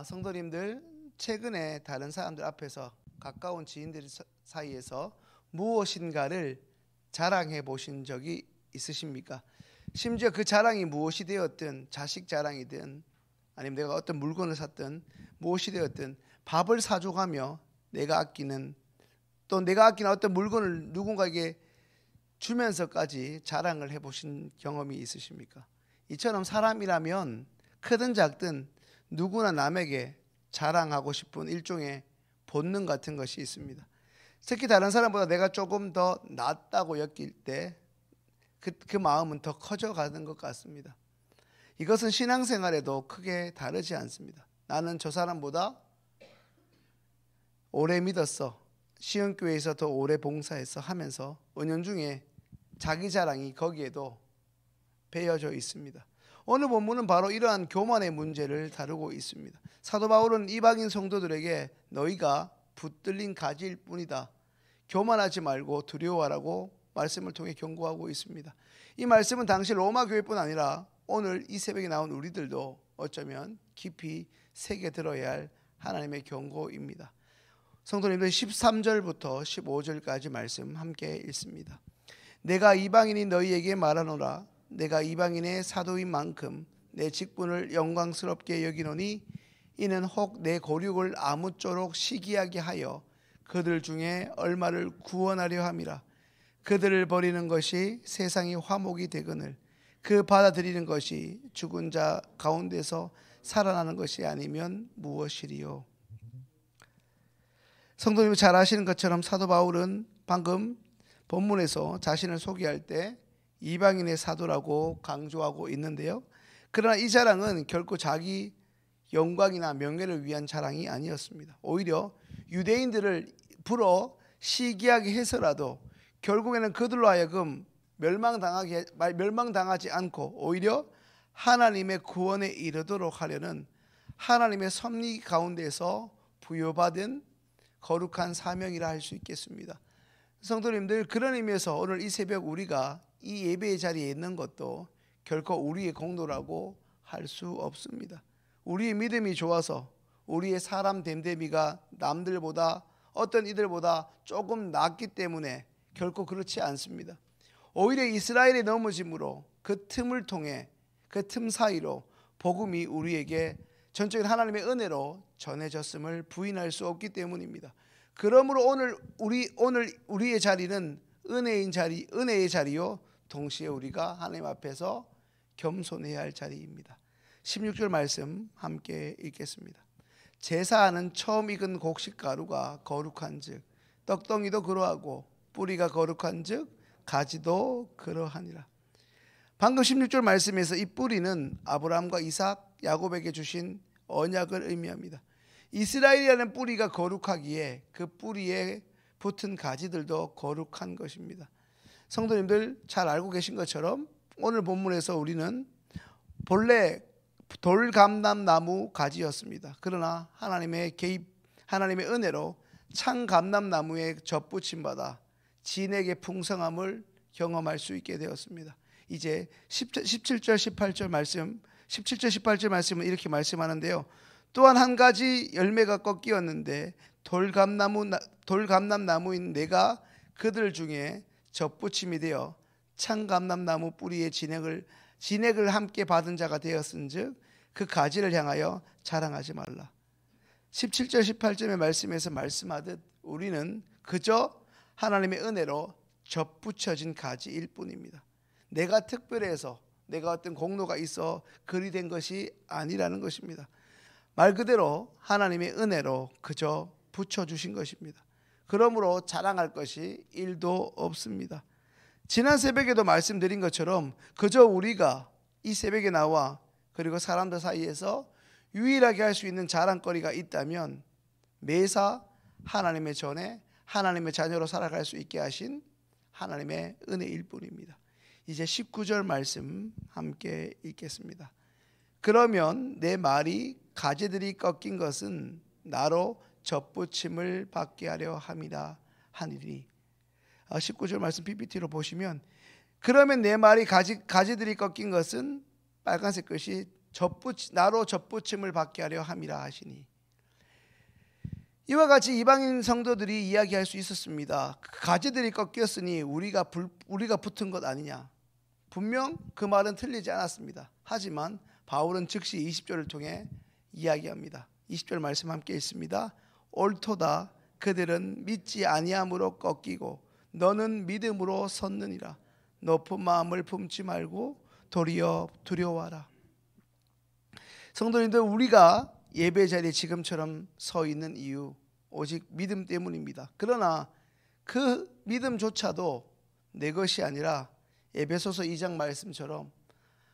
성도님들, 최근에 다른 사람들 앞에서 가까운 지인들 사이에서 무엇인가를 자랑해 보신 적이 있으십니까? 심지어 그 자랑이 무엇이 되었든, 자식 자랑이든 아니면 내가 어떤 물건을 샀든 무엇이 되었든 밥을 사줘가며 내가 아끼는 어떤 물건을 누군가에게 주면서까지 자랑을 해보신 경험이 있으십니까? 이처럼 사람이라면 크든 작든 누구나 남에게 자랑하고 싶은 일종의 본능 같은 것이 있습니다. 특히 다른 사람보다 내가 조금 더 낫다고 여길 때 그 마음은 더 커져가는 것 같습니다. 이것은 신앙생활에도 크게 다르지 않습니다. 나는 저 사람보다 오래 믿었어, 시흥교회에서 더 오래 봉사해서 하면서 은연중에 자기 자랑이 거기에도 배어져 있습니다. 오늘 본문은 바로 이러한 교만의 문제를 다루고 있습니다. 사도 바울은 이방인 성도들에게 너희가 붙들린 가지일 뿐이다, 교만하지 말고 두려워하라고 말씀을 통해 경고하고 있습니다. 이 말씀은 당시 로마 교회뿐 아니라 오늘 이 새벽에 나온 우리들도 어쩌면 깊이 새겨 들어야 할 하나님의 경고입니다. 성도님들, 13절부터 15절까지 말씀 함께 읽습니다. 내가 이방인이 너희에게 말하노라. 내가 이방인의 사도인 만큼 내 직분을 영광스럽게 여기노니 이는 혹 내 고륙을 아무쪼록 시기하게 하여 그들 중에 얼마를 구원하려 함이라. 그들을 버리는 것이 세상이 화목이 되거늘 그 받아들이는 것이 죽은 자 가운데서 살아나는 것이 아니면 무엇이리요. 성도님 잘 아시는 것처럼 사도 바울은 방금 본문에서 자신을 소개할 때 이방인의 사도라고 강조하고 있는데요. 그러나 이 자랑은 결코 자기 영광이나 명예를 위한 자랑이 아니었습니다. 오히려 유대인들을 불어 시기하게 해서라도 결국에는 그들로 하여금 멸망당하지 않고 오히려 하나님의 구원에 이르도록 하려는 하나님의 섭리 가운데서 부여받은 거룩한 사명이라 할 수 있겠습니다. 성도님들, 그런 의미에서 오늘 이 새벽 우리가 이 예배의 자리에 있는 것도 결코 우리의 공로라고 할 수 없습니다. 우리의 믿음이 좋아서 우리의 사람 됨됨이가 남들보다 어떤 이들보다 조금 낫기 때문에 결코 그렇지 않습니다. 오히려 이스라엘의 넘어짐으로 그 틈을 통해 그 틈 사이로 복음이 우리에게 전적인 하나님의 은혜로 전해졌음을 부인할 수 없기 때문입니다. 그러므로 오늘 우리의 자리는 은혜의 자리요, 동시에 우리가 하나님 앞에서 겸손해야 할 자리입니다. 16절 말씀 함께 읽겠습니다. 제사하는 처음 익은 곡식 가루가 거룩한즉 떡덩이도 그러하고 뿌리가 거룩한즉 가지도 그러하니라. 방금 16절 말씀에서 이 뿌리는 아브라함과 이삭, 야곱에게 주신 언약을 의미합니다. 이스라엘이라는 뿌리가 거룩하기에 그 뿌리에 붙은 가지들도 거룩한 것입니다. 성도님들 잘 알고 계신 것처럼 오늘 본문에서 우리는 본래 돌감람나무 가지였습니다. 그러나 하나님의 은혜로 창감람나무에 접붙임 받아 진액의 풍성함을 경험할 수 있게 되었습니다. 이제 17절 18절 말씀은 이렇게 말씀하는데요. 또한 한 가지 열매가 꺾이었는데 돌감람나무인 내가 그들 중에 접붙임이 되어 창감람나무 뿌리의 진액을 함께 받은 자가 되었은즉 그 가지를 향하여 자랑하지 말라. 17절 18절의 말씀에서 말씀하듯 우리는 그저 하나님의 은혜로 접붙여진 가지일 뿐입니다. 내가 특별해서 내가 어떤 공로가 있어 그리 된 것이 아니라는 것입니다. 말 그대로 하나님의 은혜로 그저 붙여주신 것입니다. 그러므로 자랑할 것이 1도 없습니다. 지난 새벽에도 말씀드린 것처럼 그저 우리가 이 새벽에 나와 그리고 사람들 사이에서 유일하게 할 수 있는 자랑거리가 있다면 매사 하나님의 전에 하나님의 자녀로 살아갈 수 있게 하신 하나님의 은혜일 뿐입니다. 이제 19절 말씀 함께 읽겠습니다. 그러면 내 말이 가지들이 꺾인 것은 나로 접붙임을 받게 하려 함이라 하니리. 19절 말씀 PPT로 보시면 그러면 내 말이 가지들이 꺾인 것은 빨간색 글씨 나로 접붙임을 받게 하려 함이라 하시니. 이와 같이 이방인 성도들이 이야기할 수 있었습니다. 가지들이 꺾였으니 우리가 붙은 것 아니냐. 분명 그 말은 틀리지 않았습니다. 하지만 바울은 즉시 20절을 통해 이야기합니다. 20절 말씀 함께 있습니다. 옳도다. 그들은 믿지 아니함으로 꺾이고 너는 믿음으로 섰느니라. 높은 마음을 품지 말고 도리어 두려워하라. 성도님들, 우리가 예배 자리에 지금처럼 서 있는 이유 오직 믿음 때문입니다. 그러나 그 믿음조차도 내 것이 아니라 에베소서 2장 말씀처럼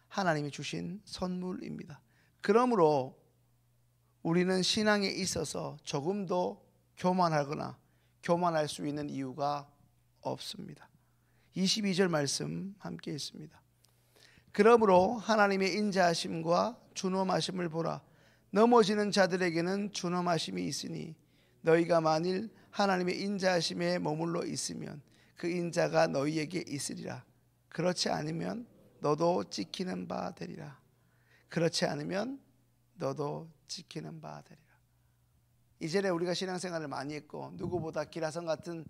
하나님이 주신 선물입니다. 그러므로 우리는 신앙에 있어서 조금도 교만하거나 교만할 수 있는 이유가 없습니다. 22절 말씀 함께 있습니다. 그러므로 하나님의 인자하심과 준엄하심을 보라. 넘어지는 자들에게는 준엄하심이 있으니 너희가 만일 하나님의 인자하심에 머물러 있으면 그 인자가 너희에게 있으리라. 그렇지 않으면 너도 찍히는 바 되리라. 그렇지 않으면 너도 찍히는 바 되리라. 이전에 우리가 신앙생활을 많이 했고 누구보다 기라성 같은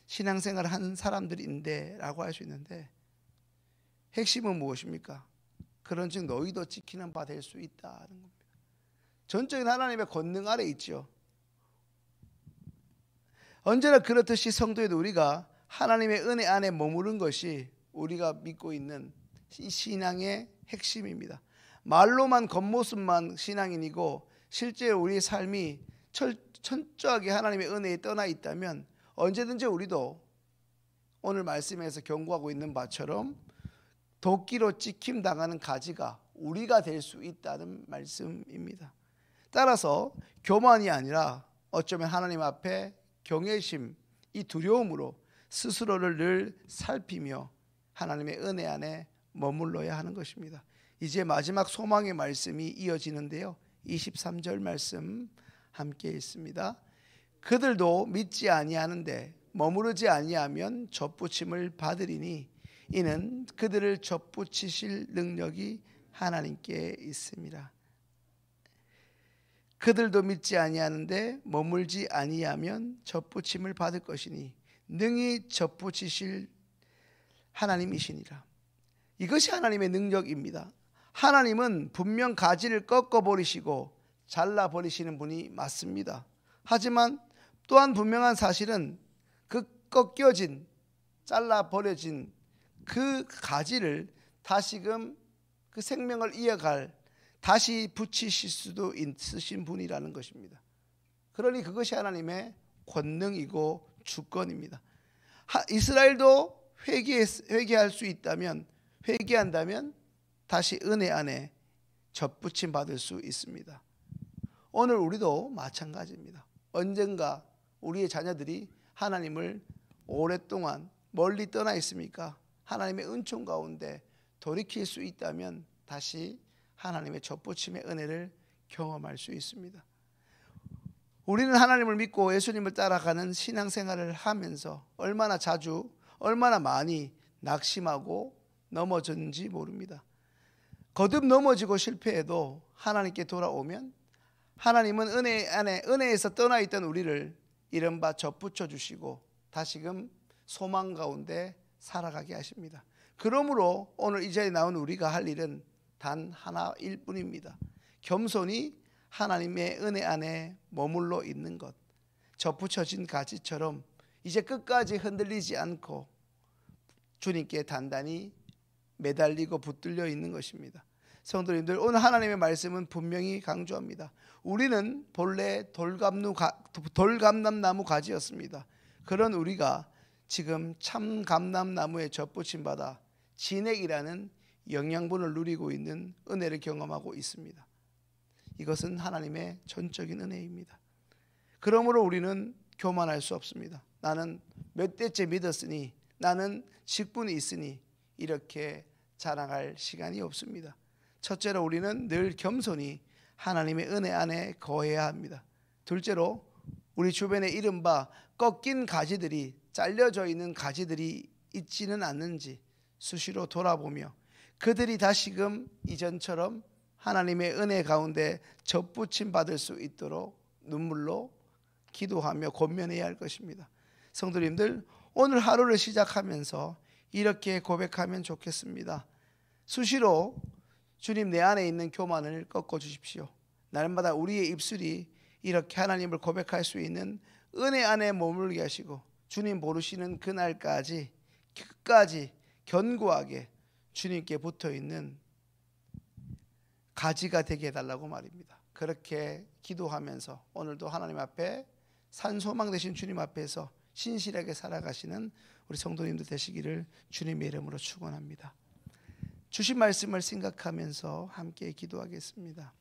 신앙생활을 한 사람들인데 라고 할 수 있는데, 핵심은 무엇입니까? 그런즉 너희도 지키는 바 될 수 있다는 겁니다. 전적인 하나님의 권능 아래 있죠. 언제나 그렇듯이 성도에도 우리가 하나님의 은혜 안에 머무른 것이 우리가 믿고 있는 신앙의 핵심입니다. 말로만 겉모습만 신앙인이고 실제 우리의 삶이 철저하게 하나님의 은혜에 떠나 있다면 언제든지 우리도 오늘 말씀에서 경고하고 있는 바처럼 도끼로 찍힘 당하는 가지가 우리가 될 수 있다는 말씀입니다. 따라서 교만이 아니라 어쩌면 하나님 앞에 경외심, 이 두려움으로 스스로를 늘 살피며 하나님의 은혜 안에 머물러야 하는 것입니다. 이제 마지막 소망의 말씀이 이어지는데요. 23절 말씀 함께 있습니다. 그들도 믿지 아니하는데 머무르지 아니하면 접붙임을 받으리니 이는 그들을 접붙이실 능력이 하나님께 있습니다. 그들도 믿지 아니하는데 머물지 아니하면 접붙임을 받을 것이니 능히 접붙이실 하나님이시니라. 이것이 하나님의 능력입니다. 하나님은 분명 가지를 꺾어버리시고 잘라버리시는 분이 맞습니다. 하지만 또한 분명한 사실은 그 꺾여진, 잘라버려진 그 가지를 다시금 그 생명을 이어갈, 다시 붙이실 수도 있으신 분이라는 것입니다. 그러니 그것이 하나님의 권능이고 주권입니다. 이스라엘도 회개할 수 있다면, 회개한다면 다시 은혜 안에 접붙임 받을 수 있습니다. 오늘 우리도 마찬가지입니다. 언젠가 우리의 자녀들이 하나님을 오랫동안 멀리 떠나 있습니까? 하나님의 은총 가운데 돌이킬 수 있다면 다시 하나님의 접붙임의 은혜를 경험할 수 있습니다. 우리는 하나님을 믿고 예수님을 따라가는 신앙생활을 하면서 얼마나 자주, 얼마나 많이 낙심하고 넘어졌는지 모릅니다. 거듭 넘어지고 실패해도 하나님께 돌아오면 하나님은 은혜에서 떠나 있던 우리를 이른바 접붙여 주시고 다시금 소망 가운데 살아가게 하십니다. 그러므로 오늘 이 자리에 나온 우리가 할 일은 단 하나일 뿐입니다. 겸손히 하나님의 은혜 안에 머물러 있는 것, 접붙여진 가지처럼 이제 끝까지 흔들리지 않고 주님께 단단히 매달리고 붙들려 있는 것입니다. 성도님들, 오늘 하나님의 말씀은 분명히 강조합니다. 우리는 본래 돌감람나무 가지였습니다. 그런 우리가 지금 참감람나무에 접붙임 받아 진액이라는 영양분을 누리고 있는 은혜를 경험하고 있습니다. 이것은 하나님의 전적인 은혜입니다. 그러므로 우리는 교만할 수 없습니다. 나는 몇 대째 믿었으니, 나는 직분이 있으니 이렇게 자랑할 시간이 없습니다. 첫째로 우리는 늘 겸손히 하나님의 은혜 안에 거해야 합니다. 둘째로 우리 주변에 이른바 꺾인 가지들이, 잘려져 있는 가지들이 있지는 않는지 수시로 돌아보며 그들이 다시금 이전처럼 하나님의 은혜 가운데 접붙임 받을 수 있도록 눈물로 기도하며 권면해야 할 것입니다. 성도님들, 오늘 하루를 시작하면서 이렇게 고백하면 좋겠습니다. 수시로 주님, 내 안에 있는 교만을 꺾어 주십시오. 날마다 우리의 입술이 이렇게 하나님을 고백할 수 있는 은혜 안에 머물게 하시고 주님 부르시는 그날까지 끝까지 견고하게 주님께 붙어있는 가지가 되게 해달라고 말입니다. 그렇게 기도하면서 오늘도 하나님 앞에 산소망 되신 주님 앞에서 신실하게 살아가시는 우리 성도님들 되시기를 주님의 이름으로 축원합니다. 주신 말씀을 생각하면서 함께 기도하겠습니다.